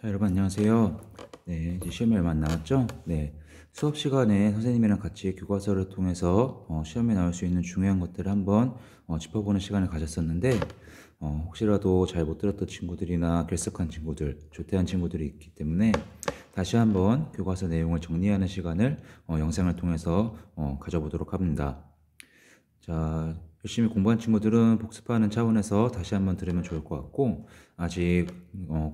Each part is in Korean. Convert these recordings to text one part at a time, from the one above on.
자, 여러분 안녕하세요. 네, 이제 시험이 얼마 안 남았죠? 네, 수업 시간에 선생님이랑 같이 교과서를 통해서 시험에 나올 수 있는 중요한 것들을 한번 짚어보는 시간을 가졌었는데, 혹시라도 잘 못 들었던 친구들이나 결석한 친구들, 조퇴한 친구들이 있기 때문에 다시 한번 교과서 내용을 정리하는 시간을 영상을 통해서 가져보도록 합니다. 자, 열심히 공부한 친구들은 복습하는 차원에서 다시 한번 들으면 좋을 것 같고, 아직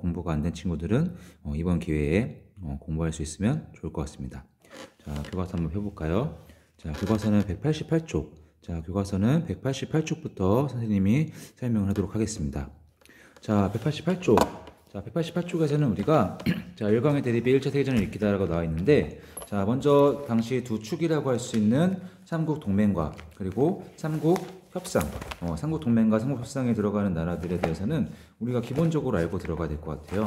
공부가 안 된 친구들은 이번 기회에 공부할 수 있으면 좋을 것 같습니다. 자, 교과서 한번 펴볼까요? 자, 교과서는 188쪽. 자, 교과서는 188쪽부터 선생님이 설명을 하도록 하겠습니다. 자, 188쪽. 자, 188쪽에서는 우리가 자, 1강에 대립이 1차 세계전을 일으키다라고 나와 있는데, 자, 먼저 당시 두 축이라고 할 수 있는 삼국 동맹과 그리고 삼국 협상, 삼국 동맹과 삼국 협상에 들어가는 나라들에 대해서는 우리가 기본적으로 알고 들어가야 될 것 같아요.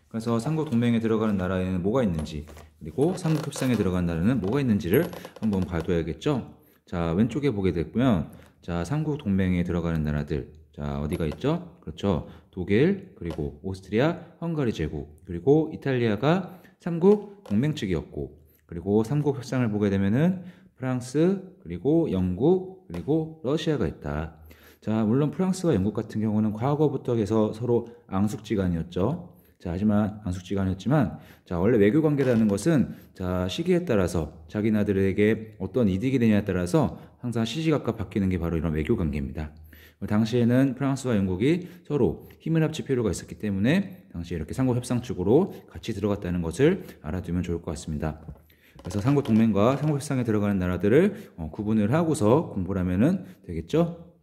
그래서 삼국 동맹에 들어가는 나라에는 뭐가 있는지, 그리고 삼국 협상에 들어가는 나라는 뭐가 있는지를 한번 봐둬야겠죠. 자, 왼쪽에 보게 되면 자, 삼국 동맹에 들어가는 나라들, 자, 어디가 있죠? 그렇죠. 독일, 그리고 오스트리아, 헝가리 제국, 그리고 이탈리아가 삼국 동맹 측이었고, 그리고 삼국 협상을 보게 되면은 프랑스, 그리고 영국, 그리고 러시아가 있다. 자, 물론 프랑스와 영국 같은 경우는 과거부터 해서 서로 앙숙지간이었죠. 자, 하지만 앙숙지간이었지만, 자, 원래 외교 관계라는 것은 자, 시기에 따라서 자기 나라들에게 어떤 이득이 되냐에 따라서 항상 시시각각 바뀌는 게 바로 이런 외교 관계입니다. 당시에는 프랑스와 영국이 서로 힘을 합칠 필요가 있었기 때문에 당시에 이렇게 삼국 협상 쪽으로 같이 들어갔다는 것을 알아두면 좋을 것 같습니다. 그래서 삼국 동맹과 삼국 협상에 들어가는 나라들을 구분을 하고서 공부를 하면은 되겠죠.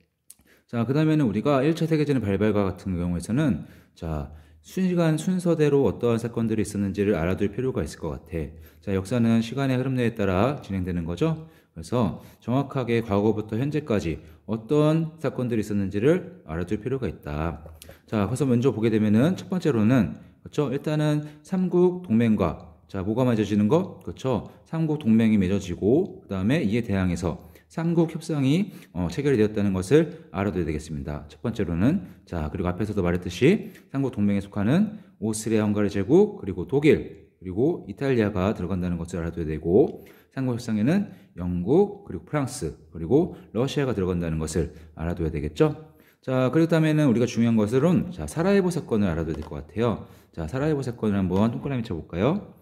자, 그 다음에는 우리가 1차 세계대전 발발과 같은 경우에서는 자, 시간 순서대로 어떠한 사건들이 있었는지를 알아둘 필요가 있을 것 같아. 자, 역사는 시간의 흐름에 따라 진행되는 거죠. 그래서 정확하게 과거부터 현재까지 어떤 사건들이 있었는지를 알아둘 필요가 있다. 자, 그래서 먼저 보게 되면은 첫 번째로는 그렇죠. 일단은 삼국 동맹과 자, 뭐가 맺어지는 거? 그렇죠. 삼국 동맹이 맺어지고 그다음에 이에 대항해서 삼국 협상이 체결이 되었다는 것을 알아둬야 되겠습니다. 첫 번째로는 자, 그리고 앞에서도 말했듯이 삼국 동맹에 속하는 오스트리아 헝가리 제국, 그리고 독일, 그리고 이탈리아가 들어간다는 것을 알아둬야 되고, 삼국 협상에는 영국, 그리고 프랑스, 그리고 러시아가 들어간다는 것을 알아둬야 되겠죠. 자, 그렇 다음에는 우리가 중요한 것은 자, 사라예보 사건을 알아둬야 될 것 같아요. 자, 사라예보 사건을 한번 동그라미 쳐볼까요?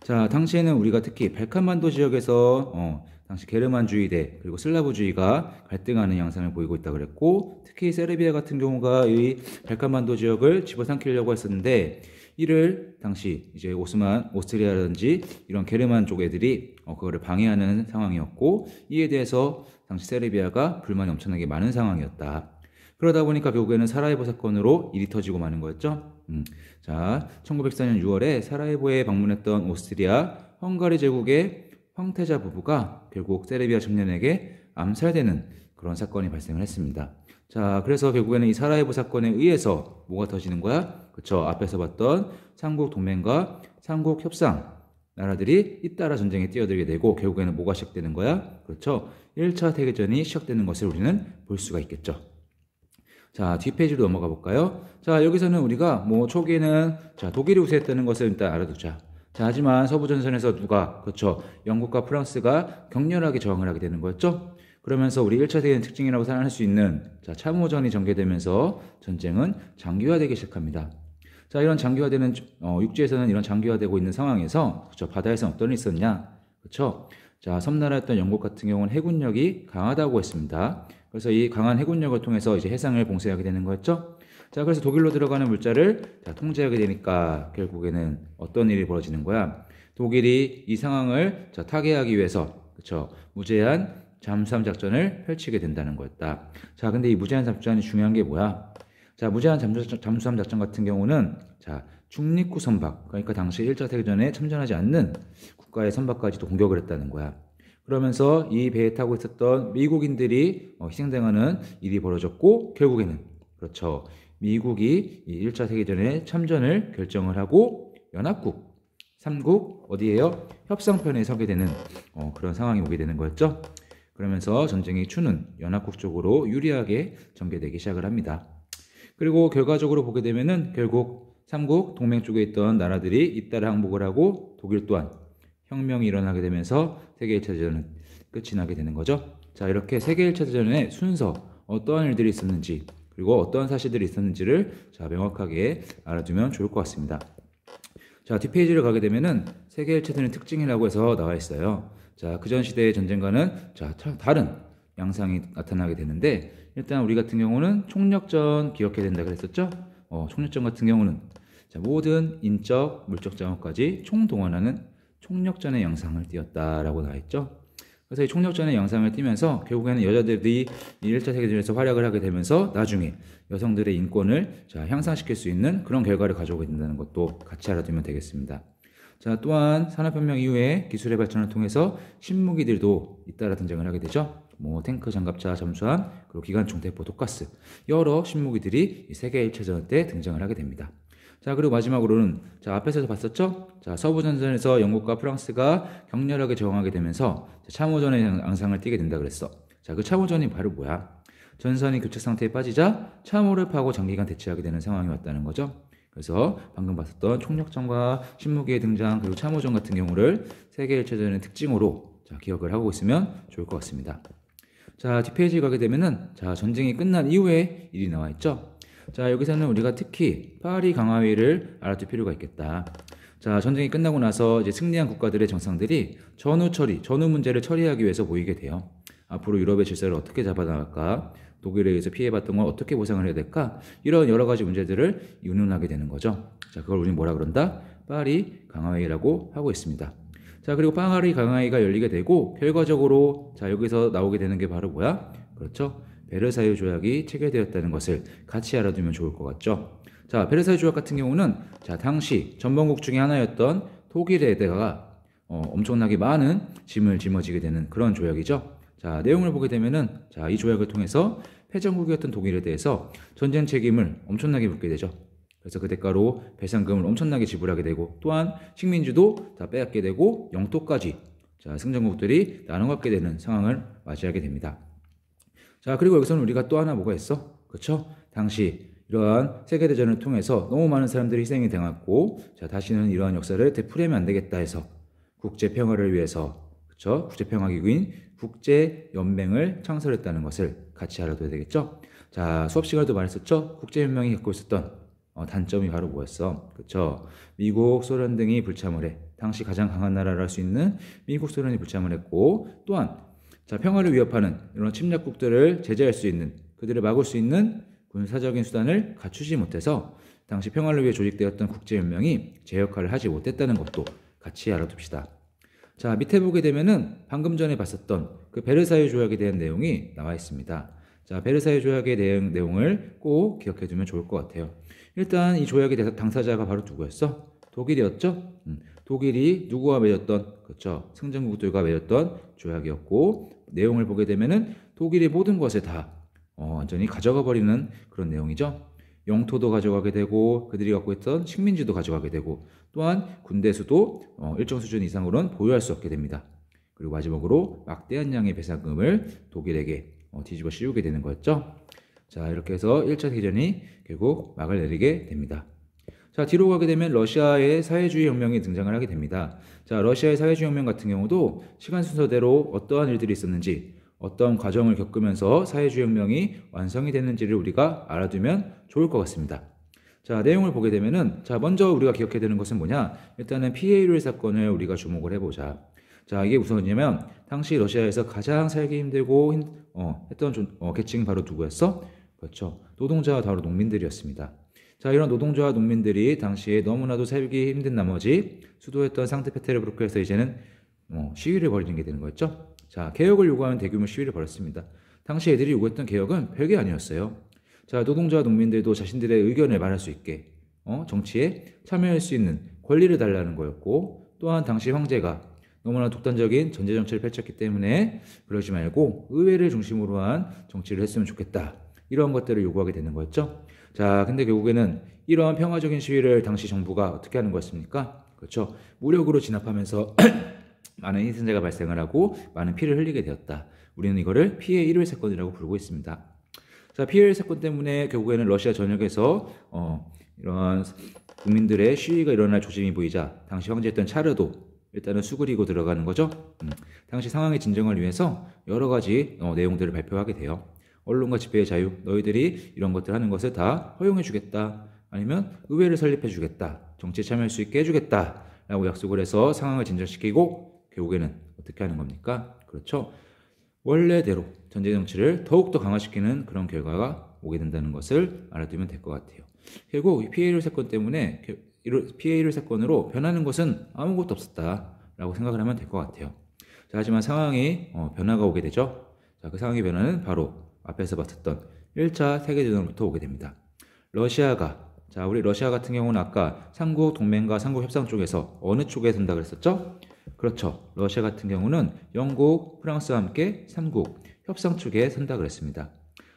자, 당시에는 우리가 특히 발칸반도 지역에서 당시 게르만주의대 그리고 슬라브주의가 갈등하는 양상을 보이고 있다고 그랬고, 특히 세르비아 같은 경우가 이 발칸반도 지역을 집어삼키려고 했었는데, 이를 당시 이제 오스트리아라든지 이런 게르만 쪽 애들이 그거를 방해하는 상황이었고, 이에 대해서 당시 세르비아가 불만이 엄청나게 많은 상황이었다. 그러다 보니까 결국에는 사라예보 사건으로 일이 터지고 마는 거였죠. 자, 1904년 6월에 사라예보에 방문했던 오스트리아 헝가리 제국의 황태자 부부가 결국 세르비아 청년에게 암살되는 그런 사건이 발생을 했습니다. 자, 그래서 결국에는 이 사라예보 사건에 의해서 뭐가 터지는 거야? 그쵸, 앞에서 봤던 삼국 동맹과 삼국 협상 나라들이 잇따라 전쟁에 뛰어들게 되고, 결국에는 뭐가 시작되는 거야? 그렇죠, 1차 세계전이 시작되는 것을 우리는 볼 수가 있겠죠. 자, 뒷페이지로 넘어가 볼까요? 자, 여기서는 우리가 뭐 초기에는 자, 독일이 우세했다는 것을 일단 알아두자. 자, 하지만 서부전선에서 누가, 그렇죠, 영국과 프랑스가 격렬하게 저항을 하게 되는 거였죠. 그러면서 우리 1차 세계대전 특징이라고 생각할 수 있는 자, 참호전이 전개되면서 전쟁은 장기화되기 시작합니다. 자, 이런 장기화되는 육지에서는 이런 장기화되고 있는 상황에서 그렇죠, 바다에서는 어떤 일이 있었냐? 그렇죠. 자, 섬나라였던 영국 같은 경우는 해군력이 강하다고 했습니다. 그래서 이 강한 해군력을 통해서 이제 해상을 봉쇄하게 되는 거였죠. 자, 그래서 독일로 들어가는 물자를 자, 통제하게 되니까 결국에는 어떤 일이 벌어지는 거야? 독일이 이 상황을 자, 타개하기 위해서 그렇죠, 무제한 잠수함 작전을 펼치게 된다는 거였다. 자, 근데 이 무제한 작전이 중요한 게 뭐야? 자, 무제한 잠수함 작전 같은 경우는 자, 중립국 선박, 그러니까 당시 1차 세계전에 참전하지 않는 국가의 선박까지도 공격을 했다는 거야. 그러면서 이 배에 타고 있었던 미국인들이 희생당하는 일이 벌어졌고, 결국에는 그렇죠, 미국이 이 1차 세계전에 참전을 결정을 하고 연합국, 삼국 어디에요? 협상편에 서게 되는 그런 상황이 오게 되는 거였죠. 그러면서 전쟁의 추는 연합국 쪽으로 유리하게 전개되기 시작을 합니다. 그리고 결과적으로 보게 되면은 결국 삼국 동맹 쪽에 있던 나라들이 잇따라 항복을 하고 독일 또한 혁명이 일어나게 되면서 세계 1차 대전은 끝이 나게 되는 거죠. 자, 이렇게 세계 1차 대전의 순서, 어떠한 일들이 있었는지 그리고 어떠한 사실들이 있었는지를 자, 명확하게 알아두면 좋을 것 같습니다. 자, 뒷페이지를 가게 되면은 세계 1차 대전의 특징이라고 해서 나와 있어요. 자, 그전 시대의 전쟁과는 자, 다른 양상이 나타나게 되는데, 일단 우리 같은 경우는 총력전 기억해야 된다 그랬었죠? 총력전 같은 경우는 자, 모든 인적, 물적 자원까지 총동원하는 총력전의 양상을 띄었다라고 나와 있죠. 그래서 이 총력전의 양상을 띄면서 결국에는 여자들이 1차 세계대전에서 활약을 하게 되면서 나중에 여성들의 인권을 자, 향상시킬 수 있는 그런 결과를 가져오게 된다는 것도 같이 알아두면 되겠습니다. 자, 또한 산업혁명 이후에 기술의 발전을 통해서 신무기들도 잇따라 등장을 하게 되죠. 뭐 탱크, 장갑차, 잠수함, 그리고 기관총, 대포, 독가스 여러 신무기들이 세계 1차전 때 등장을 하게 됩니다. 자, 그리고 마지막으로는 자, 앞에서도 봤었죠? 자, 서부전선에서 영국과 프랑스가 격렬하게 저항하게 되면서 참호전의 양상을 띠게 된다 그랬어. 자, 그 참호전이 바로 뭐야? 전선이 교착 상태에 빠지자 참호를 파고 장기간 대치하게 되는 상황이 왔다는 거죠. 그래서 방금 봤었던 총력전과 신무기의 등장 그리고 참호전 같은 경우를 세계 1차전의 특징으로 자, 기억을 하고 있으면 좋을 것 같습니다. 자, 뒷페이지 가게 되면은 자, 전쟁이 끝난 이후에 일이 나와 있죠. 자, 여기서는 우리가 특히 파리 강화회의를 알아둘 필요가 있겠다. 자, 전쟁이 끝나고 나서 이제 승리한 국가들의 정상들이 전후 문제를 처리하기 위해서 모이게 돼요. 앞으로 유럽의 질서를 어떻게 잡아나갈까? 독일에 의해서 피해봤던 걸 어떻게 보상을 해야 될까? 이런 여러 가지 문제들을 의논하게 되는 거죠. 자, 그걸 우리는 뭐라 그런다? 파리 강화회의라고 하고 있습니다. 자, 그리고 파리 강화회의가 열리게 되고 결과적으로 자, 여기서 나오게 되는 게 바로 뭐야? 그렇죠? 베르사유 조약이 체결되었다는 것을 같이 알아두면 좋을 것 같죠. 자, 베르사유 조약 같은 경우는 자, 당시 전범국 중에 하나였던 독일에다가 엄청나게 많은 짐을 짊어지게 되는 그런 조약이죠. 자, 내용을 보게 되면은 자, 이 조약을 통해서 패전국이었던 독일에 대해서 전쟁 책임을 엄청나게 묻게 되죠. 그래서 그 대가로 배상금을 엄청나게 지불하게 되고 또한 식민지도 다 빼앗게 되고 영토까지 자, 승전국들이 나눠 갖게 되는 상황을 맞이하게 됩니다. 자, 그리고 여기서는 우리가 또 하나 뭐가 있어? 그렇죠? 당시 이러한 세계대전을 통해서 너무 많은 사람들이 희생이 당했고 자, 다시는 이러한 역사를 되풀이하면 안 되겠다 해서 국제평화를 위해서 그렇죠? 국제평화기구인 국제연맹을 창설했다는 것을 같이 알아둬야 되겠죠? 자, 수업 시간에도 말했었죠? 국제연맹이 갖고 있었던 단점이 바로 뭐였어? 그렇죠? 미국, 소련 등이 불참을 해. 당시 가장 강한 나라를 할 수 있는 미국, 소련이 불참을 했고 또한 자, 평화를 위협하는 이런 침략국들을 제재할 수 있는 그들을 막을 수 있는 군사적인 수단을 갖추지 못해서 당시 평화를 위해 조직되었던 국제연맹이 제 역할을 하지 못했다는 것도 같이 알아둡시다. 자, 밑에 보게 되면은 방금 전에 봤었던 그 베르사유 조약에 대한 내용이 나와 있습니다. 자, 베르사유 조약의 내용을 꼭 기억해 두면 좋을 것 같아요. 일단 이 조약의 당사자가 바로 누구였어? 독일이었죠? 독일이 누구와 맺었던 그렇죠? 승전국들과 맺었던 조약이었고 내용을 보게 되면은 독일이 모든 것을 다 완전히 가져가 버리는 그런 내용이죠. 영토도 가져가게 되고 그들이 갖고 있던 식민지도 가져가게 되고 또한 군대 수도 일정 수준 이상으로는 보유할 수 없게 됩니다. 그리고 마지막으로 막대한 양의 배상금을 독일에게 뒤집어 씌우게 되는 거였죠. 자, 이렇게 해서 1차 대전이 결국 막을 내리게 됩니다. 자, 뒤로 가게 되면 러시아의 사회주의 혁명이 등장을 하게 됩니다. 자, 러시아의 사회주의 혁명 같은 경우도 시간 순서대로 어떠한 일들이 있었는지 어떤 과정을 겪으면서 사회주의 혁명이 완성이 됐는지를 우리가 알아두면 좋을 것 같습니다. 자, 내용을 보게 되면은 자, 먼저 우리가 기억해야 되는 것은 뭐냐? 일단은 피해율 사건을 우리가 주목을 해보자. 자, 이게 무엇이냐면 당시 러시아에서 가장 살기 힘들고 했던 계층이 바로 누구였어? 그렇죠. 노동자와 바로 농민들이었습니다. 자, 이런 노동자와 농민들이 당시에 너무나도 살기 힘든 나머지 수도였던 상트페테르부르크에서 이제는 시위를 벌이는 게 되는 거였죠. 자, 개혁을 요구하는 대규모 시위를 벌였습니다. 당시 애들이 요구했던 개혁은 별게 아니었어요. 자, 노동자와 농민들도 자신들의 의견을 말할 수 있게 정치에 참여할 수 있는 권리를 달라는 거였고 또한 당시 황제가 너무나 독단적인 전제 정치를 펼쳤기 때문에 그러지 말고 의회를 중심으로 한 정치를 했으면 좋겠다. 이런 것들을 요구하게 되는 거였죠. 자, 근데 결국에는 이러한 평화적인 시위를 당시 정부가 어떻게 하는 거였습니까? 그렇죠. 무력으로 진압하면서 많은 희생자가 발생을 하고 많은 피를 흘리게 되었다. 우리는 이거를 피해 일회 사건이라고 부르고 있습니다. 자, 피해 일회 사건 때문에 결국에는 러시아 전역에서 이런 국민들의 시위가 일어날 조짐이 보이자 당시 황제였던 차르도 일단은 수그리고 들어가는 거죠. 당시 상황의 진정을 위해서 여러 가지 내용들을 발표하게 돼요. 언론과 집회의 자유, 너희들이 이런 것들 하는 것을 다 허용해 주겠다. 아니면 의회를 설립해 주겠다. 정치에 참여할 수 있게 해주겠다. 라고 약속을 해서 상황을 진정시키고 결국에는 어떻게 하는 겁니까? 그렇죠. 원래대로 전제 정치를 더욱더 강화시키는 그런 결과가 오게 된다는 것을 알아두면 될 것 같아요. 결국 PA1 사건 때문에 PA1 사건으로 변하는 것은 아무것도 없었다라고 생각을 하면 될 것 같아요. 자, 하지만 상황이 변화가 오게 되죠. 자, 그 상황의 변화는 바로 앞에서 봤었던 1차 세계대전부터 오게 됩니다. 우리 러시아 같은 경우는 아까 삼국 동맹과 삼국 협상 쪽에서 어느 쪽에 선다 그랬었죠? 그렇죠. 러시아 같은 경우는 영국, 프랑스와 함께 삼국 협상 쪽에 선다 그랬습니다.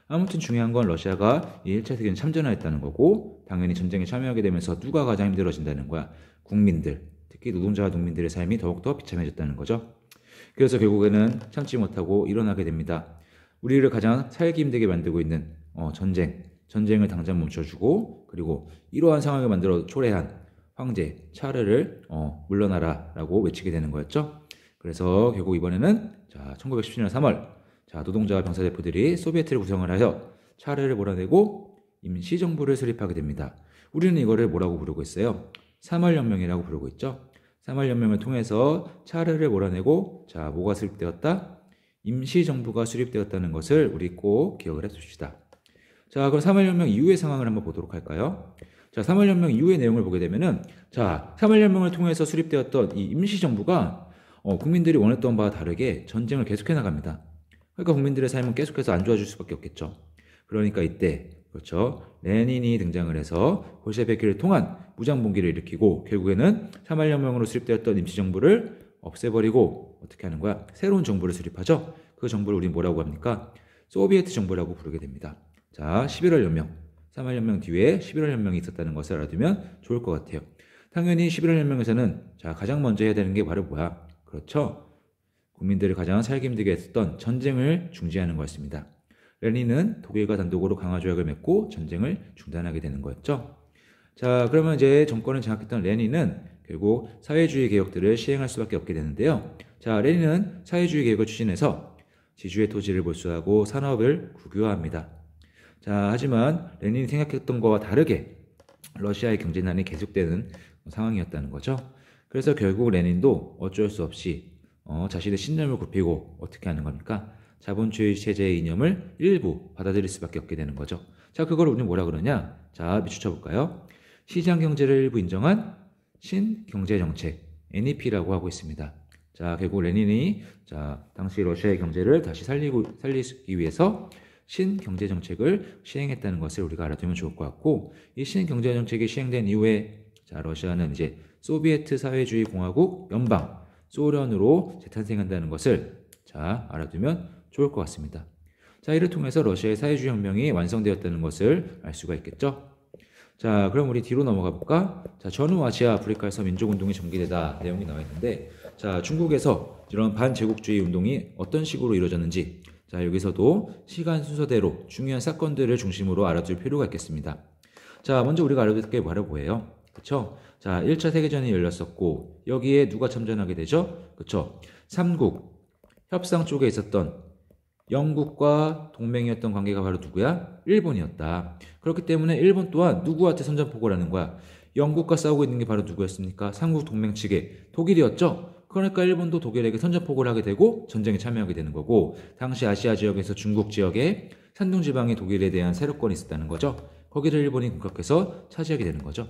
아무튼 중요한 건 러시아가 이 1차 세계대전 참전하였다는 거고, 당연히 전쟁에 참여하게 되면서 누가 가장 힘들어진다는 거야? 국민들, 특히 노동자와 농민들의 삶이 더욱더 비참해졌다는 거죠. 그래서 결국에는 참지 못하고 일어나게 됩니다. 우리를 가장 살기 힘들게 만들고 있는 전쟁을 당장 멈춰주고, 그리고 이러한 상황을 만들어 초래한 황제 차르를 물러나라 라고 외치게 되는 거였죠. 그래서 결국 이번에는 1917년 3월 노동자와 병사대표들이 소비에트를 구성을 하여 차르를 몰아내고 임시정부를 수립하게 됩니다. 우리는 이거를 뭐라고 부르고 있어요? 3월연맹이라고 부르고 있죠. 3월연맹을 통해서 차르를 몰아내고 뭐가 수립되었다? 임시정부가 수립되었다는 것을 우리 꼭 기억을 해둡시다. 자, 그럼 3월연맹 이후의 상황을 한번 보도록 할까요? 자, 3월연맹 이후의 내용을 보게 되면은 3월연맹을 통해서 수립되었던 이 임시정부가 국민들이 원했던 바와 다르게 전쟁을 계속해 나갑니다. 그러니까 국민들의 삶은 계속해서 안 좋아질 수밖에 없겠죠. 그러니까 이때 레닌이 등장을 해서 볼셰비키를 통한 무장봉기를 일으키고 결국에는 3월연맹으로 수립되었던 임시정부를 없애버리고 어떻게 하는 거야? 새로운 정부를 수립하죠. 그 정부를 우린 뭐라고 합니까? 소비에트 정부라고 부르게 됩니다. 자, 11월연맹, 3월연맹 뒤에 11월연맹이 있었다는 것을 알아두면 좋을 것 같아요. 당연히 11월연맹에서는 가장 먼저 해야 되는 게 바로 뭐야? 그렇죠. 국민들을 가장 살기 힘들게 했었던 전쟁을 중지하는 거였습니다. 레닌은 독일과 단독으로 강화조약을 맺고 전쟁을 중단하게 되는 거였죠. 자, 그러면 이제 정권을 장악했던 레닌은 결국 사회주의 개혁들을 시행할 수밖에 없게 되는데요. 자, 레닌은 사회주의 개혁을 추진해서 지주의 토지를 몰수하고 산업을 국유화합니다. 자, 하지만 레닌이 생각했던 것과 다르게 러시아의 경제난이 계속되는 상황이었다는 거죠. 그래서 결국 레닌도 어쩔 수 없이 자신의 신념을 굽히고 어떻게 하는 겁니까? 자본주의 체제의 이념을 일부 받아들일 수밖에 없게 되는 거죠. 자, 그걸 우리는 뭐라 그러냐? 자, 비추쳐 볼까요? 시장 경제를 일부 인정한 신경제정책, NEP라고 하고 있습니다. 자, 결국 레닌이 당시 러시아의 경제를 다시 살리기 위해서 신경제정책을 시행했다는 것을 우리가 알아두면 좋을 것 같고, 이 신경제정책이 시행된 이후에 러시아는 이제 소비에트 사회주의 공화국 연방 소련으로 재탄생한다는 것을 알아두면 좋을 것 같습니다. 자, 이를 통해서 러시아의 사회주의 혁명이 완성되었다는 것을 알 수가 있겠죠. 자, 그럼 우리 뒤로 넘어가 볼까? 자, 전후아시아 아프리카에서 민족운동이 전개되다 내용이 나와 있는데, 자, 중국에서 이런 반제국주의 운동이 어떤 식으로 이루어졌는지, 자, 여기서도 시간 순서대로 중요한 사건들을 중심으로 알아둘 필요가 있겠습니다. 자, 먼저 우리가 알아둘 게 바로 뭐예요? 그쵸? 자, 1차 세계전이 열렸었고, 여기에 누가 참전하게 되죠? 그쵸? 삼국 협상 쪽에 있었던 영국과 동맹이었던 관계가 바로 누구야? 일본이었다. 그렇기 때문에 일본 또한 누구한테 선전포고를 하는 거야? 영국과 싸우고 있는 게 바로 누구였습니까? 삼국 동맹 측의 독일이었죠? 그러니까 일본도 독일에게 선전포고를 하게 되고 전쟁에 참여하게 되는 거고, 당시 아시아 지역에서 중국 지역에 산둥지방에 독일에 대한 세력권이 있었다는 거죠. 거기를 일본이 공격해서 차지하게 되는 거죠.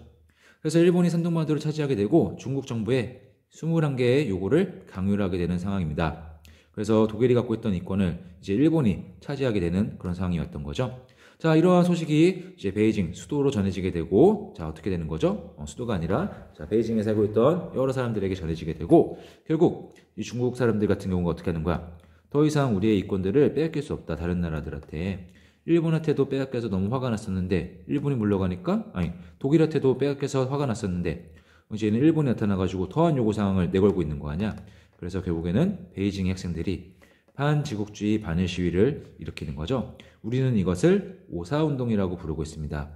그래서 일본이 산둥반도를 차지하게 되고 중국 정부에 21개의 요구를 강요를 하게 되는 상황입니다. 그래서 독일이 갖고 있던 이권을 이제 일본이 차지하게 되는 그런 상황이었던 거죠. 자, 이러한 소식이 이제 베이징 수도로 전해지게 되고, 자, 어떻게 되는 거죠? 수도가 아니라 베이징에 살고 있던 여러 사람들에게 전해지게 되고, 결국 이 중국 사람들 같은 경우가 어떻게 하는 거야? 더 이상 우리의 이권들을 빼앗길 수 없다. 다른 나라들한테. 일본한테도 빼앗겨서 너무 화가 났었는데 일본이 물러가니까, 독일한테도 빼앗겨서 화가 났었는데 이제는 일본이 나타나가지고 더한 요구사항을 내걸고 있는 거 아니야. 그래서 결국에는 베이징의 학생들이 반지국주의 반일 시위를 일으키는 거죠. 우리는 이것을 오사운동이라고 부르고 있습니다.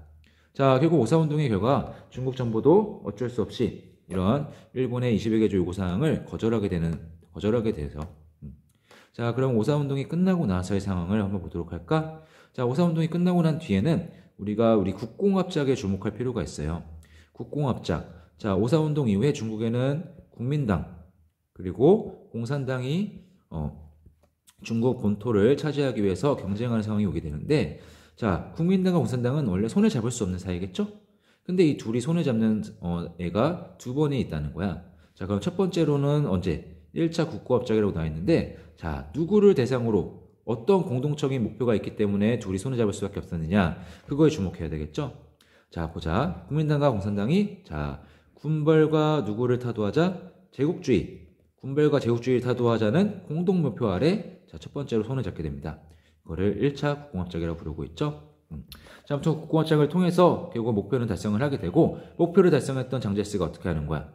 자, 결국 오사운동의 결과 중국 정부도 어쩔 수 없이 이런 일본의 20여 개조 요구사항을 거절하게 돼서 자, 그럼 오사운동이 끝나고 나서의 상황을 한번 보도록 할까? 자, 오사운동이 끝나고 난 뒤에는 우리가 우리 국공합작에 주목할 필요가 있어요. 국공합작. 자, 오사운동 이후에 중국에는 국민당 그리고 공산당이 중국 본토를 차지하기 위해서 경쟁하는 상황이 오게 되는데, 자, 국민당과 공산당은 원래 손을 잡을 수 없는 사이겠죠? 근데 이 둘이 손을 잡는 애가 두 번이 있다는 거야. 자, 그럼 첫 번째로는 언제? 1차 국고합작이라고 나와 있는데, 자, 누구를 대상으로 어떤 공동적인 목표가 있기 때문에 둘이 손을 잡을 수밖에 없었느냐? 그거에 주목해야 되겠죠? 자, 보자. 국민당과 공산당이, 자, 군벌과 누구를 타도하자? 제국주의. 군벌과 제국주의를 타도하자는 공동 목표 아래, 자, 첫 번째로 손을 잡게 됩니다. 이거를 1차 국공합작이라고 부르고 있죠. 자, 아무튼 국공합작을 통해서 결국 목표는 달성을 하게 되고, 목표를 달성했던 장제스가 어떻게 하는 거야?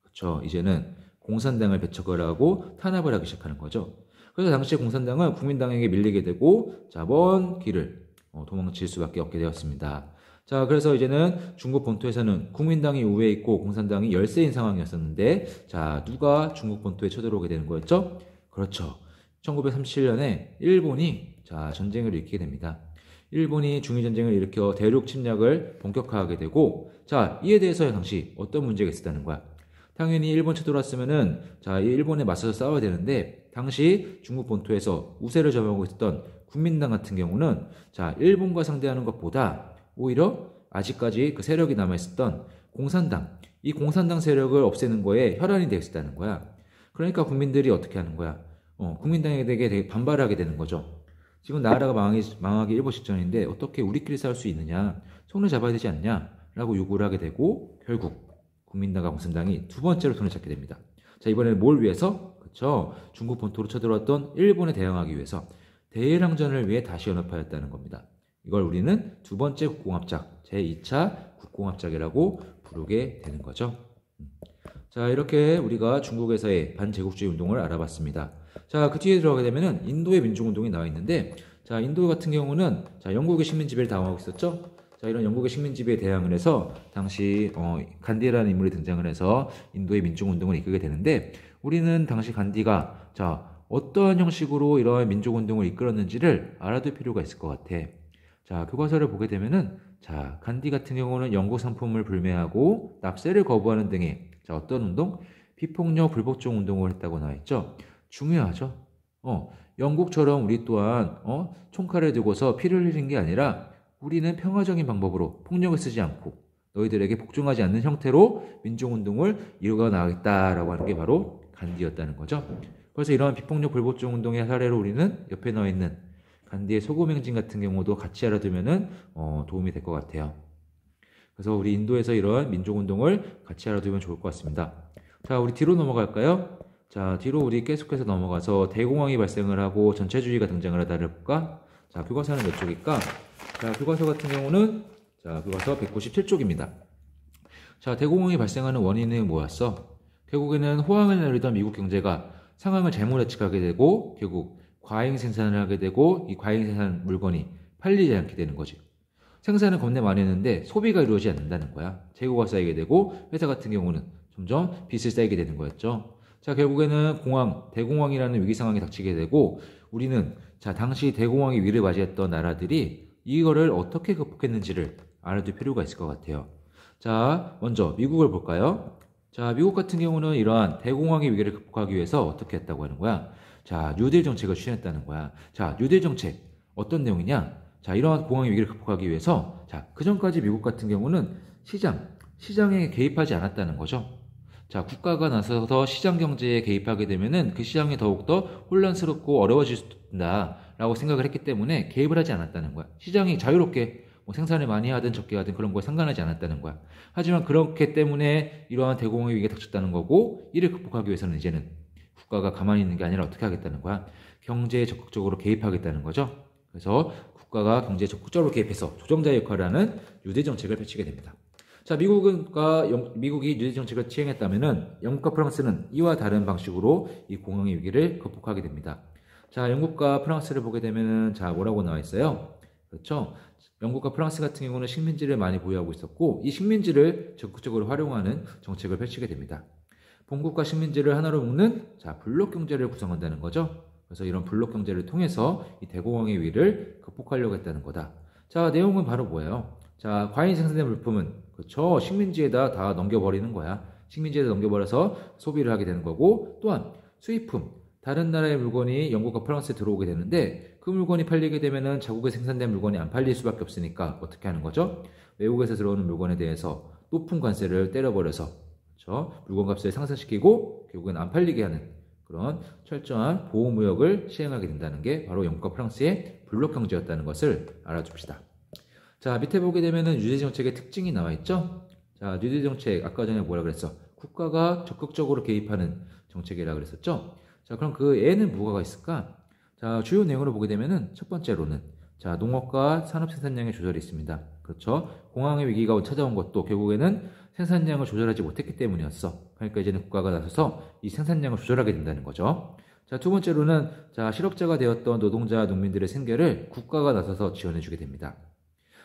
그렇죠. 이제는 공산당을 배척을 하고 탄압을 하기 시작하는 거죠. 그래서 당시 공산당은 국민당에게 밀리게 되고, 자, 먼 길을 도망칠 수밖에 없게 되었습니다. 자, 그래서 이제는 중국 본토에서는 국민당이 우위에 있고 공산당이 열세인 상황이었었는데, 자, 누가 중국 본토에 쳐들어오게 되는 거였죠? 그렇죠. 1937년에 일본이, 자, 전쟁을 일으키게 됩니다. 일본이 중일전쟁을 일으켜 대륙 침략을 본격화하게 되고, 자, 이에 대해서 당시 어떤 문제가 있었다는 거야? 당연히 일본 쳐들어왔으면은, 자, 이 일본에 맞서서 싸워야 되는데, 당시 중국 본토에서 우세를 점하고 있었던 국민당 같은 경우는, 자, 일본과 상대하는 것보다 오히려 아직까지 그 세력이 남아있었던 공산당, 이 공산당 세력을 없애는 거에 혈안이 되어 있었다는 거야. 그러니까 국민들이 어떻게 하는 거야? 국민당에게 되게 반발하게 되는 거죠. 지금 나라가 망하기 일보 직전인데 어떻게 우리끼리 싸울 수 있느냐? 손을 잡아야 되지 않냐? 라고 요구를 하게 되고, 결국 국민당과 공산당이 두 번째로 손을 잡게 됩니다. 자, 이번에는 뭘 위해서? 그쵸? 중국 본토로 쳐들어왔던 일본에 대항하기 위해서 대일항전을 위해 다시 연합하였다는 겁니다. 이걸 우리는 두 번째 국공합작, 제2차 국공합작이라고 부르게 되는 거죠. 자, 이렇게 우리가 중국에서의 반제국주의 운동을 알아봤습니다. 자, 그 뒤에 들어가게 되면은 인도의 민족운동이 나와 있는데, 자, 인도 같은 경우는, 자, 영국의 식민 지배를 당하고 있었죠. 자, 이런 영국의 식민 지배에 대항을 해서 당시 간디라는 인물이 등장을 해서 인도의 민족운동을 이끌게 되는데, 우리는 당시 간디가, 자, 어떠한 형식으로 이러한 민족운동을 이끌었는지를 알아둘 필요가 있을 것 같아. 자, 교과서를 보게 되면은, 자, 간디 같은 경우는 영국 상품을 불매하고 납세를 거부하는 등의, 자, 어떤 운동? 비폭력 불복종 운동을 했다고 나와 있죠. 중요하죠. 영국처럼 우리 또한 총칼을 들고서 피를 흘린 게 아니라, 우리는 평화적인 방법으로 폭력을 쓰지 않고 너희들에게 복종하지 않는 형태로 민족운동을 이루어 나가겠다라고 하는 게 바로 간디였다는 거죠. 그래서 이러한 비폭력 불복종 운동의 사례로 우리는 옆에 나와 있는 간디의 소금행진 같은 경우도 같이 알아두면은 도움이 될 것 같아요. 그래서 우리 인도에서 이러한 민족운동을 같이 알아두면 좋을 것 같습니다. 자, 우리 뒤로 넘어갈까요? 자, 뒤로 우리 계속해서 넘어가서 대공황이 발생을 하고 전체주의가 등장을 하다를 볼까? 자, 교과서는 몇 쪽일까? 자, 교과서 같은 경우는, 자, 교과서 197쪽입니다. 자, 대공황이 발생하는 원인은 뭐였어? 결국에는 호황을 누리던 미국 경제가 상황을 잘못 예측하게 되고, 결국 과잉 생산을 하게 되고, 이 과잉 생산 물건이 팔리지 않게 되는 거지. 생산을 겁내 많이 했는데 소비가 이루어지지 않는다는 거야. 재고가 쌓이게 되고, 회사 같은 경우는 점점 빚을 쌓이게 되는 거였죠. 자, 결국에는 대공황이라는 위기 상황이 닥치게 되고, 우리는, 자, 당시 대공황의 위를 맞이했던 나라들이 이거를 어떻게 극복했는지를 알아둘 필요가 있을 것 같아요. 자, 먼저 미국을 볼까요? 자, 미국 같은 경우는 이러한 대공황의 위기를 극복하기 위해서 어떻게 했다고 하는 거야? 자, 뉴딜 정책을 추진했다는 거야. 자, 뉴딜 정책 어떤 내용이냐? 자, 이러한 공황의 위기를 극복하기 위해서, 자, 그 전까지 미국 같은 경우는 시장에 개입하지 않았다는 거죠. 자, 국가가 나서서 시장 경제에 개입하게 되면은 그 시장이 더욱더 혼란스럽고 어려워질 수 있다라고 생각을 했기 때문에 개입을 하지 않았다는 거야. 시장이 자유롭게 생산을 많이 하든 적게 하든 그런 거에 상관하지 않았다는 거야. 하지만 그렇기 때문에 이러한 대공황의 위기가 닥쳤다는 거고, 이를 극복하기 위해서는 이제는 국가가 가만히 있는 게 아니라 어떻게 하겠다는 거야? 경제에 적극적으로 개입하겠다는 거죠. 그래서 국가가 경제에 적극적으로 개입해서 조정자 역할을 하는 뉴딜 정책을 펼치게 됩니다. 자, 미국이 뉴딜 정책을 시행했다면은 영국과 프랑스는 이와 다른 방식으로 이 공황의 위기를 극복하게 됩니다. 자, 영국과 프랑스를 보게 되면은, 자, 뭐라고 나와 있어요? 그렇죠? 영국과 프랑스 같은 경우는 식민지를 많이 보유하고 있었고 이 식민지를 적극적으로 활용하는 정책을 펼치게 됩니다. 본국과 식민지를 하나로 묶는 블록 경제를 구성한다는 거죠. 그래서 이런 블록 경제를 통해서 이 대공황의 위를 극복하려고 했다는 거다. 자, 내용은 바로 뭐예요? 자, 과잉 생산된 물품은 그렇죠. 식민지에다 다 넘겨버리는 거야. 식민지에다 넘겨버려서 소비를 하게 되는 거고 또한 수입품, 다른 나라의 물건이 영국과 프랑스에 들어오게 되는데 그 물건이 팔리게 되면은 자국에 생산된 물건이 안 팔릴 수밖에 없으니까 어떻게 하는 거죠? 외국에서 들어오는 물건에 대해서 높은 관세를 때려버려서 그렇죠? 물건값을 상승시키고 결국엔 안 팔리게 하는 그런 철저한 보호무역을 시행하게 된다는 게 바로 영국과 프랑스의 블록 경제였다는 것을 알아줍시다. 자, 밑에 보게 되면은 뉴딜정책의 특징이 나와 있죠? 자, 뉴딜정책 아까 전에 뭐라 그랬어? 국가가 적극적으로 개입하는 정책이라 그랬었죠? 자, 그럼 그 애는 뭐가 있을까? 자, 주요 내용으로 보게 되면은 첫 번째로는 자, 농업과 산업 생산량의 조절이 있습니다. 그렇죠? 공황의 위기가 찾아온 것도 결국에는 생산량을 조절하지 못했기 때문이었어. 그러니까 이제는 국가가 나서서 이 생산량을 조절하게 된다는 거죠. 자, 두 번째로는 자, 실업자가 되었던 노동자, 농민들의 생계를 국가가 나서서 지원해주게 됩니다.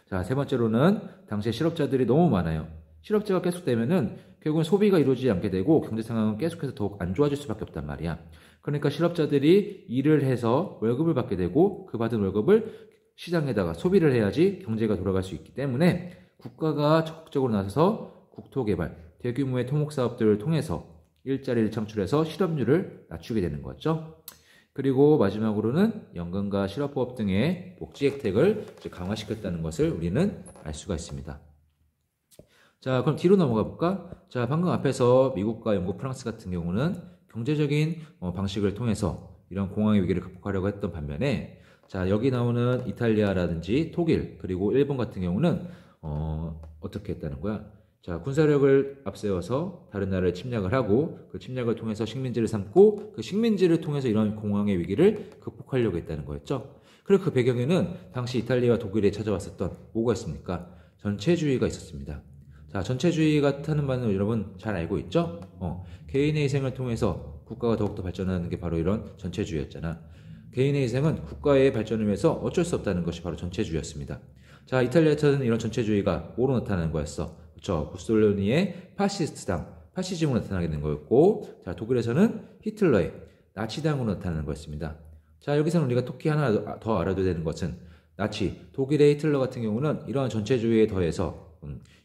자, 세 번째로는 당시에 실업자들이 너무 많아요. 실업자가 계속되면은 결국은 소비가 이루어지지 않게 되고 경제 상황은 계속해서 더욱 안 좋아질 수밖에 없단 말이야. 그러니까 실업자들이 일을 해서 월급을 받게 되고 그 받은 월급을 시장에다가 소비를 해야지 경제가 돌아갈 수 있기 때문에 국가가 적극적으로 나서서 국토개발, 대규모의 토목사업들을 통해서 일자리를 창출해서 실업률을 낮추게 되는 거죠. 그리고 마지막으로는 연금과 실업보험 등의 복지 혜택을 강화시켰다는 것을 우리는 알 수가 있습니다. 자, 그럼 뒤로 넘어가 볼까? 자, 방금 앞에서 미국과 영국, 프랑스 같은 경우는 경제적인 방식을 통해서 이런 공황의 위기를 극복하려고 했던 반면에 자, 여기 나오는 이탈리아라든지 독일 그리고 일본 같은 경우는 어떻게 했다는 거야? 자, 군사력을 앞세워서 다른 나라를 침략을 하고 그 침략을 통해서 식민지를 삼고 그 식민지를 통해서 이런 공황의 위기를 극복하려고 했다는 거였죠. 그리고 그 배경에는 당시 이탈리아와 독일에 찾아왔었던 뭐가 있습니까? 전체주의가 있었습니다. 자, 전체주의 같다는 말은 여러분 잘 알고 있죠? 개인의 희생을 통해서 국가가 더욱더 발전하는 게 바로 이런 전체주의였잖아. 개인의 희생은 국가의 발전을 위해서 어쩔 수 없다는 것이 바로 전체주의였습니다. 자, 이탈리아에서는 이런 전체주의가 뭐로 나타나는 거였어? 그렇죠. 무솔리니의 파시스트당, 파시즘으로 나타나게 된 거였고, 자, 독일에서는 히틀러의 나치당으로 나타나는 거였습니다. 자, 여기서는 우리가 특히 하나 더 알아둬야 되는 것은 나치, 독일의 히틀러 같은 경우는 이러한 전체주의에 더해서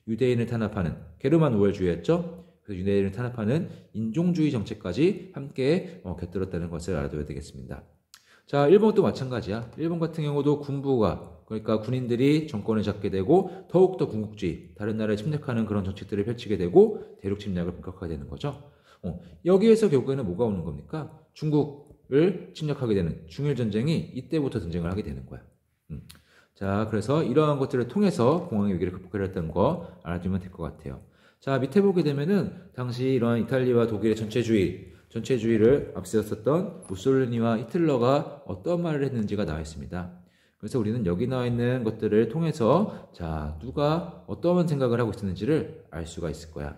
유대인을 탄압하는 게르만 우월주의였죠. 그래서 유대인을 탄압하는 인종주의 정책까지 함께 곁들였다는 것을 알아둬야 되겠습니다. 자, 일본도 마찬가지야. 일본 같은 경우도 군부가 그러니까 군인들이 정권을 잡게 되고 더욱더 군국주의, 다른 나라에 침략하는 그런 정책들을 펼치게 되고 대륙 침략을 본격화하게 되는 거죠. 여기에서 결국에는 뭐가 오는 겁니까? 중국을 침략하게 되는 중일전쟁이 이때부터 전쟁을 하게 되는 거야. 자, 그래서 이러한 것들을 통해서 공황의 위기를 극복하려던 거 알아두면 될 것 같아요. 자, 밑에 보게 되면은 당시 이러한 이탈리아와 독일의 전체주의를 앞세웠었던 무솔리니와 히틀러가 어떤 말을 했는지가 나와 있습니다. 그래서 우리는 여기 나와 있는 것들을 통해서 자, 누가 어떤 생각을 하고 있었는지를 알 수가 있을 거야.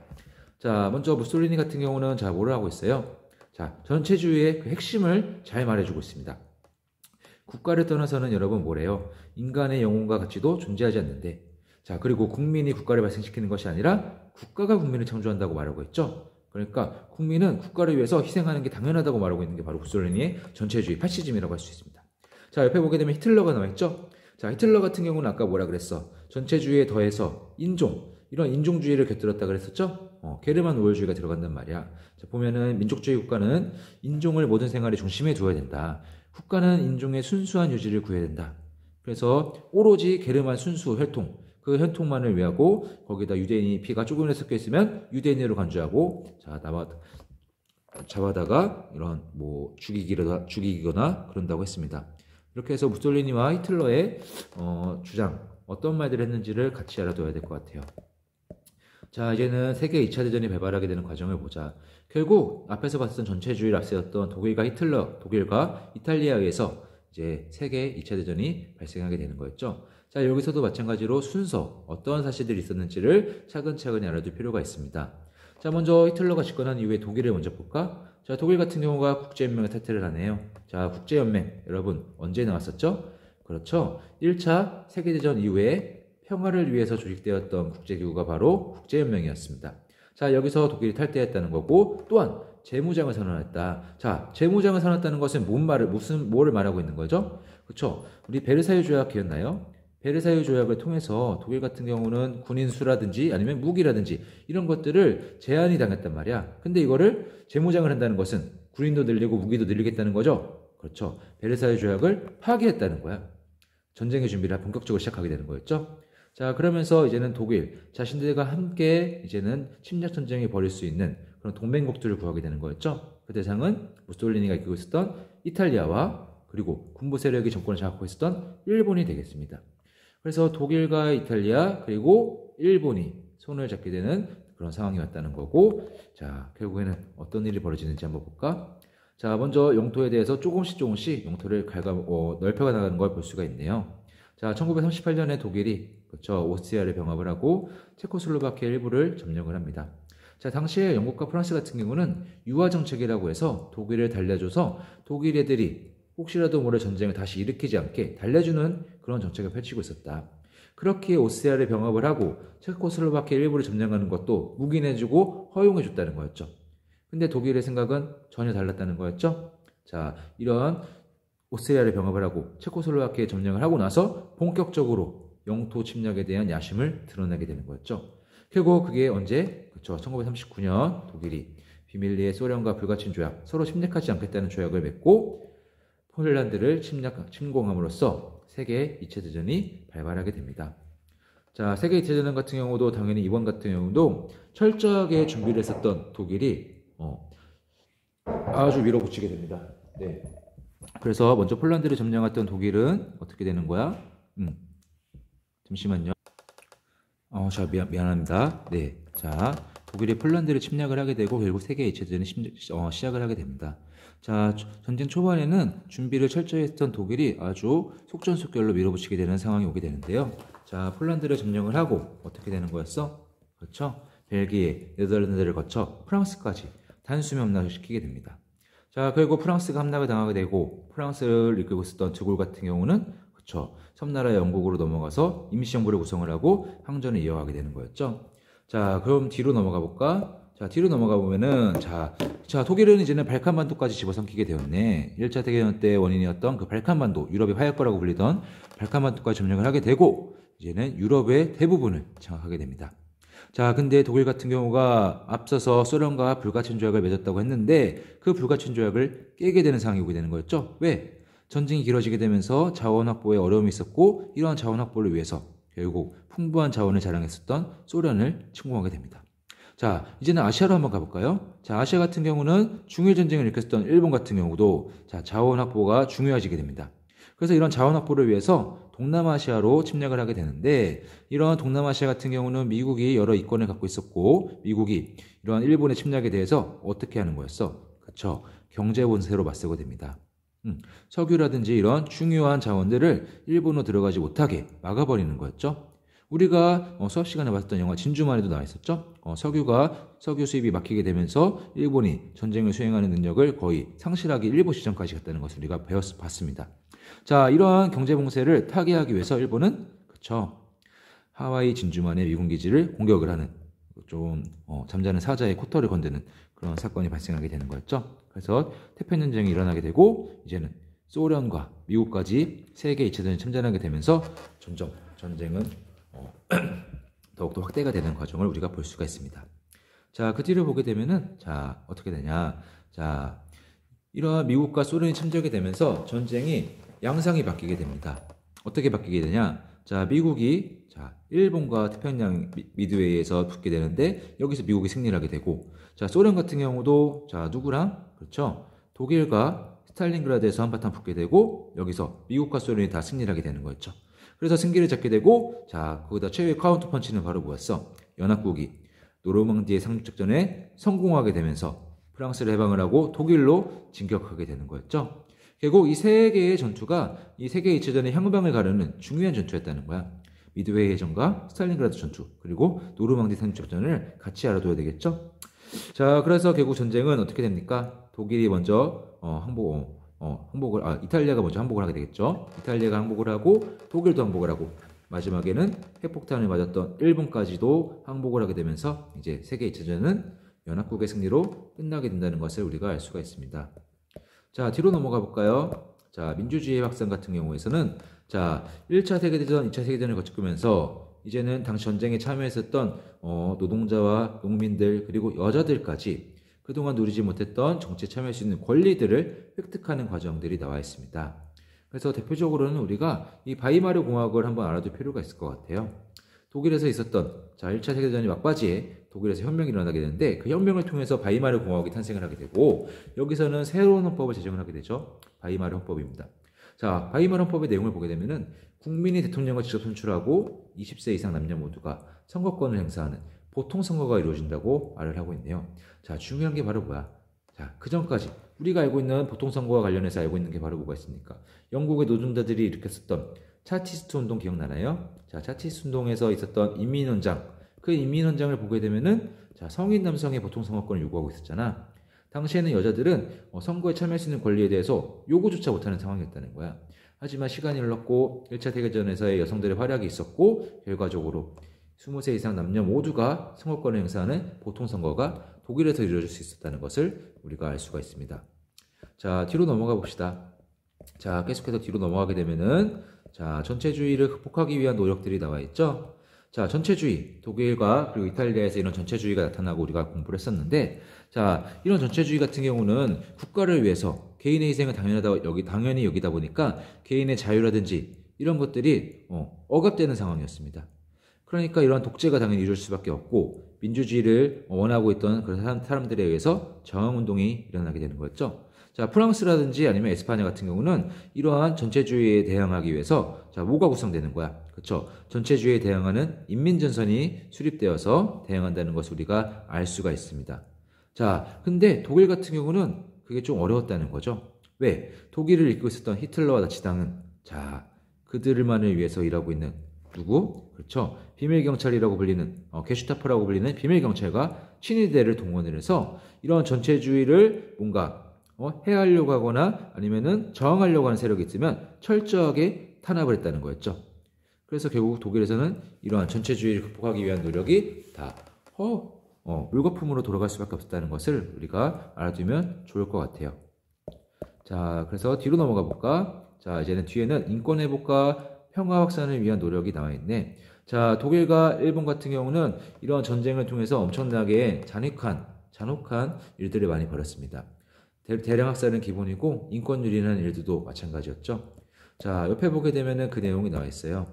자, 먼저 무솔리니 같은 경우는 자, 뭐를 하고 있어요? 자, 전체주의의 그 핵심을 잘 말해주고 있습니다. 국가를 떠나서는 여러분 뭐래요? 인간의 영혼과 가치도 존재하지 않는데 자, 그리고 국민이 국가를 발생시키는 것이 아니라 국가가 국민을 창조한다고 말하고 있죠. 그러니까 국민은 국가를 위해서 희생하는 게 당연하다고 말하고 있는 게 바로 무솔리니의 전체주의 파시즘이라고 할 수 있습니다. 자, 옆에 보게 되면 히틀러가 나와 있죠. 자, 히틀러 같은 경우는 아까 뭐라 그랬어? 전체주의에 더해서 이런 인종주의를 곁들였다 그랬었죠. 게르만 우월주의가 들어간단 말이야. 자, 보면은 민족주의 국가는 인종을 모든 생활의 중심에 두어야 된다. 국가는 인종의 순수한 유지를 구해야 된다. 그래서 오로지 게르만 순수 혈통, 그 혈통만을 위하고 거기다 유대인이 피가 조금이라도 섞여 있으면 유대인으로 간주하고 자, 잡아다가 이런 죽이거나 그런다고 했습니다. 이렇게 해서 무솔리니와 히틀러의 주장 어떤 말들을 했는지를 같이 알아둬야 될 것 같아요. 자, 이제는 세계 2차 대전이 발발하게 되는 과정을 보자. 결국 앞에서 봤던 전체주의를 앞세웠던 독일과 이탈리아에 의해서 이제 세계 2차 대전이 발생하게 되는 거였죠. 자, 여기서도 마찬가지로 순서, 어떤 사실들이 있었는지를 차근차근히 알아둘 필요가 있습니다. 자, 먼저 히틀러가 집권한 이후에 독일을 먼저 볼까? 자, 독일 같은 경우가 국제연맹을 탈퇴를 하네요. 자, 국제연맹 여러분 언제 나왔었죠? 그렇죠. 1차 세계대전 이후에 평화를 위해서 조직되었던 국제기구가 바로 국제연맹이었습니다. 자, 여기서 독일이 탈퇴했다는 거고, 또한 재무장을 선언했다. 자, 재무장을 선언했다는 것은 뭐를 말하고 있는 거죠? 그렇죠. 우리 베르사유 조약 기억나요? 베르사유 조약을 통해서 독일 같은 경우는 군인 수라든지 아니면 무기라든지 이런 것들을 제한이 당했단 말이야. 근데 이거를 재무장을 한다는 것은 군인도 늘리고 무기도 늘리겠다는 거죠. 그렇죠. 베르사유 조약을 파기했다는 거야. 전쟁의 준비를 본격적으로 시작하게 되는 거였죠. 자, 그러면서 이제는 독일 자신들과 함께 이제는 침략 전쟁을 벌일 수 있는 그런 동맹국들을 구하게 되는 거였죠. 그 대상은 무솔리니가 이끌고 있었던 이탈리아와 그리고 군부 세력이 정권을 장악하고 있었던 일본이 되겠습니다. 그래서 독일과 이탈리아 그리고 일본이 손을 잡게 되는 그런 상황이 왔다는 거고, 자, 결국에는 어떤 일이 벌어지는지 한번 볼까? 자, 먼저 영토에 대해서 조금씩 영토를 넓혀가 나가는 걸 볼 수가 있네요. 자, 1938년에 독일이 그렇죠, 오스트리아를 병합을 하고 체코슬로바키아 일부를 점령을 합니다. 자, 당시에 영국과 프랑스 같은 경우는 유화 정책이라고 해서 독일을 달래줘서 독일 애들이 혹시라도 모를 전쟁을 다시 일으키지 않게 달래주는 그런 정책을 펼치고 있었다. 그렇게 오스트리아를 병합을 하고 체코슬로바키아 일부를 점령하는 것도 묵인해주고 허용해줬다는 거였죠. 근데 독일의 생각은 전혀 달랐다는 거였죠. 자, 이런 오스트리아를 병합을 하고 체코슬로바키아에 점령을 하고 나서 본격적으로 영토 침략에 대한 야심을 드러내게 되는 거였죠. 결국 그게 언제? 그렇죠. 1939년 독일이 비밀리에 소련과 불가침 조약, 서로 침략하지 않겠다는 조약을 맺고 폴란드를 침공함으로써 세계 2차 대전이 발발하게 됩니다. 자, 세계 2차 대전 같은 경우도 당연히 이번 같은 경우도 철저하게 준비를 했었던 독일이 아주 밀어붙이게 됩니다. 네. 그래서 먼저 폴란드를 점령했던 독일은 어떻게 되는 거야? 잠시만요. 자, 미안합니다. 네. 자, 독일이 폴란드를 침략을 하게 되고 결국 세계 2차 대전이 시작을 하게 됩니다. 자, 전쟁 초반에는 준비를 철저히 했던 독일이 아주 속전속결로 밀어붙이게 되는 상황이 오게 되는데요. 자, 폴란드를 점령을 하고 어떻게 되는 거였어? 그렇죠? 벨기에, 네덜란드를 거쳐 프랑스까지 단숨에 함락을 시키게 됩니다. 자, 그리고 프랑스가 함락을 당하게 되고 프랑스를 이끌고 있었던 드골 같은 경우는 그렇죠, 섬나라 영국으로 넘어가서 임시정부를 구성을 하고 항전을 이어가게 되는 거였죠. 자, 그럼 뒤로 넘어가 볼까? 자, 뒤로 넘어가 보면은 자, 독일은 이제는 발칸반도까지 집어삼키게 되었네. 1차 대전 때 원인이었던 그 발칸반도, 유럽의 화약고라고 불리던 발칸반도까지 점령을 하게 되고 이제는 유럽의 대부분을 장악하게 됩니다. 자, 근데 독일 같은 경우가 앞서서 소련과 불가침 조약을 맺었다고 했는데 그 불가침 조약을 깨게 되는 상황이 오게 되는 거였죠. 왜? 전쟁이 길어지게 되면서 자원 확보에 어려움이 있었고 이러한 자원 확보를 위해서 결국 풍부한 자원을 자랑했었던 소련을 침공하게 됩니다. 자, 이제는 아시아로 한번 가볼까요? 자, 아시아 같은 경우는 중일 전쟁을 일으켰던 일본 같은 경우도 자, 자원 확보가 중요해지게 됩니다. 그래서 이런 자원 확보를 위해서 동남아시아로 침략을 하게 되는데 이런 동남아시아 같은 경우는 미국이 여러 이권을 갖고 있었고 미국이 이러한 일본의 침략에 대해서 어떻게 하는 거였어? 그렇죠. 경제 본세로 맞서게 됩니다. 석유라든지 이런 중요한 자원들을 일본으로 들어가지 못하게 막아버리는 거였죠. 우리가 수업 시간에 봤던 영화 진주만에도 나와 있었죠. 석유 수입이 막히게 되면서 일본이 전쟁을 수행하는 능력을 거의 상실하기 일보 지점까지 갔다는 것을 우리가 봤습니다. 자, 이러한 경제 봉쇄를 타개하기 위해서 일본은 그쵸, 하와이 진주만의 미군 기지를 공격을 하는 좀 잠자는 사자의 코털을 건드는 그런 사건이 발생하게 되는 거였죠. 그래서 태평전쟁이 일어나게 되고 이제는 소련과 미국까지 세계 2차 대전에 참전하게 되면서 점점 전쟁은 더욱더 확대가 되는 과정을 우리가 볼 수가 있습니다. 자, 그 뒤를 보게 되면은 자, 어떻게 되냐? 자, 이러한 미국과 소련이 참전하게 되면서 전쟁이 양상이 바뀌게 됩니다. 어떻게 바뀌게 되냐? 자, 미국이 일본과 태평양 미드웨이에서 붙게 되는데 여기서 미국이 승리를 하게 되고 자, 소련 같은 경우도 자, 누구랑? 그렇죠? 독일과 스탈린그라드에서 한바탕 붙게 되고 여기서 미국과 소련이 다 승리를 하게 되는 거였죠. 그래서 승기를 잡게 되고 자, 거기다 최후의 카운터 펀치는 바로 뭐였어? 연합국이 노르망디의 상륙작전에 성공하게 되면서 프랑스를 해방을 하고 독일로 진격하게 되는 거였죠. 결국 이 세 개의 전투가 이 세계 2차전의 향방을 가르는 중요한 전투였다는 거야. 미드웨이 해전과 스탈린그라드 전투 그리고 노르망디 상륙작전을 같이 알아둬야 되겠죠. 자, 그래서 결국 전쟁은 어떻게 됩니까? 독일이 먼저 이탈리아가 먼저 항복을 하게 되겠죠. 이탈리아가 항복을 하고 독일도 항복을 하고 마지막에는 핵폭탄을 맞았던 일본까지도 항복을 하게 되면서 이제 세계 2차전은 연합국의 승리로 끝나게 된다는 것을 우리가 알 수가 있습니다. 자, 뒤로 넘어가 볼까요? 자, 민주주의 확산 같은 경우에서는 자, 1차 세계대전, 2차 세계대전을 거치면서 이제는 당시 전쟁에 참여했었던 노동자와 농민들 그리고 여자들까지 그동안 누리지 못했던 정치에 참여할 수 있는 권리들을 획득하는 과정들이 나와 있습니다. 그래서 대표적으로는 우리가 이 바이마르 공화국을 한번 알아둘 필요가 있을 것 같아요. 독일에서 있었던 1차 세계대전이 막바지에 독일에서 혁명이 일어나게 되는데 그 혁명을 통해서 바이마르 공화국이 탄생을 하게 되고 여기서는 새로운 헌법을 제정을 하게 되죠. 바이마르 헌법입니다. 자, 바이마르 헌법의 내용을 보게 되면은 국민이 대통령을 직접 선출하고 20세 이상 남녀 모두가 선거권을 행사하는 보통 선거가 이루어진다고 말을 하고 있네요. 자, 중요한 게 바로 뭐야? 자, 그 전까지 우리가 알고 있는 보통 선거와 관련해서 알고 있는 게 바로 뭐가 있습니까? 영국의 노동자들이 일으켰었던 차티스트 운동 기억나나요? 자, 차티스트 운동에서 있었던 인민헌장, 그 인민헌장을 보게 되면은 자, 성인 남성의 보통 선거권을 요구하고 있었잖아. 당시에는 여자들은 선거에 참여할 수 있는 권리에 대해서 요구조차 못하는 상황이었다는 거야. 하지만 시간이 흘렀고 1차 세계전에서의 여성들의 활약이 있었고 결과적으로 20세 이상 남녀 모두가 선거권을 행사하는 보통 선거가 독일에서 이루어질 수 있었다는 것을 우리가 알 수가 있습니다. 자, 뒤로 넘어가 봅시다. 자, 계속해서 뒤로 넘어가게 되면은 자, 전체주의를 극복하기 위한 노력들이 나와 있죠. 자, 전체주의, 독일과 그리고 이탈리아에서 이런 전체주의가 나타나고 우리가 공부를 했었는데 자, 이런 전체주의 같은 경우는 국가를 위해서 개인의 희생을 당연히 여기다 보니까 개인의 자유라든지 이런 것들이 억압되는 상황이었습니다. 그러니까 이러한 독재가 당연히 이룰 수밖에 없고 민주주의를 원하고 있던 그런 사람들에 의해서 저항운동이 일어나게 되는 거였죠. 자, 프랑스라든지 아니면 에스파냐 같은 경우는 이러한 전체주의에 대항하기 위해서 자, 뭐가 구성되는 거야? 그렇죠? 전체주의에 대항하는 인민전선이 수립되어서 대항한다는 것을 우리가 알 수가 있습니다. 자, 근데 독일 같은 경우는 그게 좀 어려웠다는 거죠. 왜? 독일을 이끌고 있었던 히틀러와 나치당은 자, 그들만을 위해서 일하고 있는 누구? 그렇죠. 비밀경찰이라고 불리는 게슈타포라고 불리는 비밀경찰과 친위대를 동원을 해서 이런 전체주의를 뭔가 해하려고 하거나 아니면은 저항하려고 하는 세력이 있으면 철저하게 탄압을 했다는 거였죠. 그래서 결국 독일에서는 이러한 전체주의를 극복하기 위한 노력이 다 물거품으로 돌아갈 수밖에 없었다는 것을 우리가 알아두면 좋을 것 같아요. 자, 그래서 뒤로 넘어가 볼까? 자, 이제는 뒤에는 인권 회복과 평화 확산을 위한 노력이 나와 있네. 자, 독일과 일본 같은 경우는 이런 전쟁을 통해서 엄청나게 잔혹한 일들을 많이 벌였습니다. 대량 학살은 기본이고 인권 유린하는 일들도 마찬가지였죠. 자, 옆에 보게 되면은 그 내용이 나와 있어요.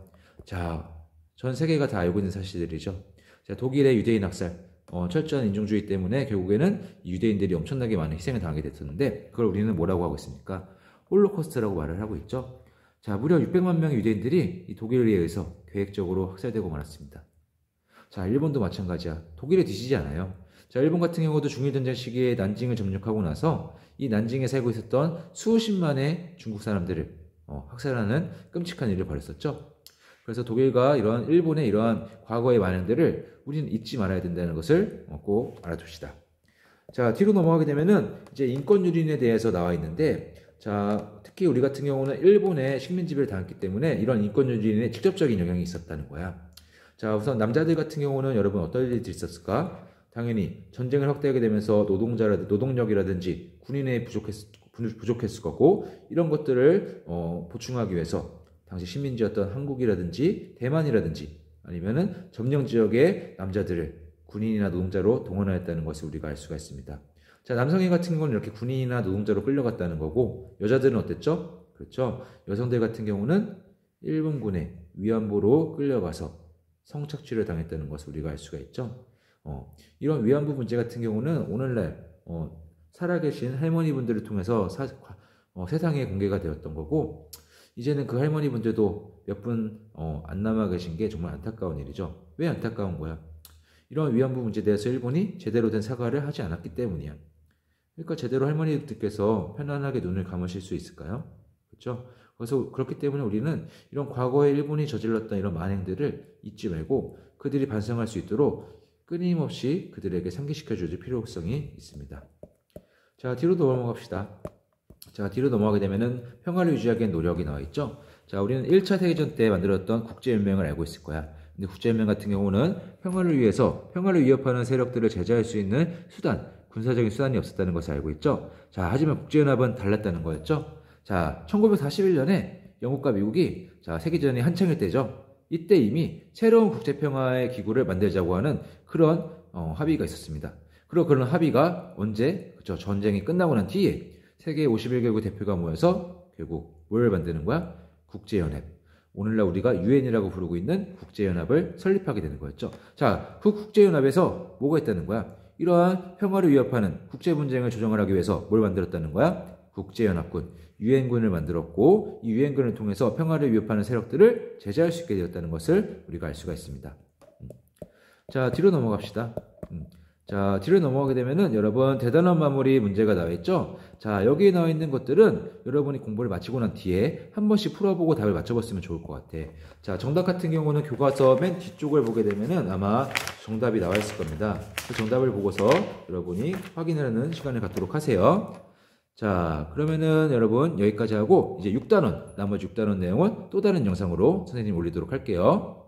자, 전 세계가 다 알고 있는 사실들이죠. 자, 독일의 유대인 학살, 철저한 인종주의 때문에 결국에는 유대인들이 엄청나게 많은 희생을 당하게 됐었는데 그걸 우리는 뭐라고 하고 있습니까? 홀로코스트라고 말을 하고 있죠. 자, 무려 600만 명의 유대인들이 이 독일에 의해서 계획적으로 학살되고 말았습니다. 자, 일본도 마찬가지야. 독일에 뒤지지 않아요. 자, 일본 같은 경우도 중일전쟁 시기에 난징을 점령하고 나서 이 난징에 살고 있었던 수십만의 중국 사람들을 학살하는 끔찍한 일을 벌였었죠. 그래서 독일과 일본의 이러한 과거의 만행들을 우리는 잊지 말아야 된다는 것을 꼭 알아둡시다. 자, 뒤로 넘어가게 되면은 이제 인권 유린에 대해서 나와 있는데 자, 특히 우리 같은 경우는 일본의 식민지배를 당했기 때문에 이런 인권 유린에 직접적인 영향이 있었다는 거야. 자, 우선 남자들 같은 경우는 여러분 어떤 일들이 있었을까? 당연히 전쟁을 확대하게 되면서 노동력이라든지 군인이 부족했을 거고 이런 것들을 보충하기 위해서 당시 식민지였던 한국이라든지 대만이라든지 아니면은 점령 지역의 남자들을 군인이나 노동자로 동원하였다는 것을 우리가 알 수가 있습니다. 자, 남성인 같은 경우는 이렇게 군인이나 노동자로 끌려갔다는 거고 여자들은 어땠죠? 그렇죠. 여성들 같은 경우는 일본군의 위안부로 끌려가서 성착취를 당했다는 것을 우리가 알 수가 있죠. 이런 위안부 문제 같은 경우는 오늘날 살아계신 할머니분들을 통해서 세상에 공개가 되었던 거고 이제는 그 할머니분들도 몇 분 안 남아 계신 게 정말 안타까운 일이죠. 왜 안타까운 거야? 이런 위안부 문제에 대해서 일본이 제대로 된 사과를 하지 않았기 때문이야. 그러니까 제대로 할머니들께서 편안하게 눈을 감으실 수 있을까요? 그렇죠? 그래서 그렇기 때문에 우리는 이런 과거에 일본이 저질렀던 이런 만행들을 잊지 말고 그들이 반성할 수 있도록 끊임없이 그들에게 상기시켜줄 필요성이 있습니다. 자, 뒤로 넘어갑시다. 자, 뒤로 넘어가게 되면은 평화를 유지하기 위한 노력이 나와 있죠. 자, 우리는 1차 세계대전 때 만들었던 국제연맹을 알고 있을 거야. 근데 국제연맹 같은 경우는 평화를 위해서 평화를 위협하는 세력들을 제재할 수 있는 수단, 군사적인 수단이 없었다는 것을 알고 있죠. 자, 하지만 국제연합은 달랐다는 거였죠. 자, 1941년에 영국과 미국이 자, 세계대전이 한창일 때죠. 이때 이미 새로운 국제평화의 기구를 만들자고 하는 그런 합의가 있었습니다. 그리고 그런 합의가 언제? 그쵸, 전쟁이 끝나고 난 뒤에 세계 51개국 대표가 모여서 결국 뭘 만드는 거야? 국제연합. 오늘날 우리가 유엔이라고 부르고 있는 국제연합을 설립하게 되는 거였죠. 자, 그 국제연합에서 뭐가 있다는 거야? 이러한 평화를 위협하는 국제 분쟁을 조정을 하기 위해서 뭘 만들었다는 거야? 국제연합군, 유엔군을 만들었고 이 유엔군을 통해서 평화를 위협하는 세력들을 제재할 수 있게 되었다는 것을 우리가 알 수가 있습니다. 자, 뒤로 넘어갑시다. 자, 뒤로 넘어가게 되면은 여러분 대단한 마무리 문제가 나와 있죠. 자, 여기에 나와 있는 것들은 여러분이 공부를 마치고 난 뒤에 한 번씩 풀어보고 답을 맞춰봤으면 좋을 것 같아. 자, 정답 같은 경우는 교과서 맨 뒤쪽을 보게 되면은 아마 정답이 나와 있을 겁니다. 그 정답을 보고서 여러분이 확인을 하는 시간을 갖도록 하세요. 자, 그러면은 여러분 여기까지 하고 이제 6단원, 나머지 6단원 내용은 또 다른 영상으로 선생님이 올리도록 할게요.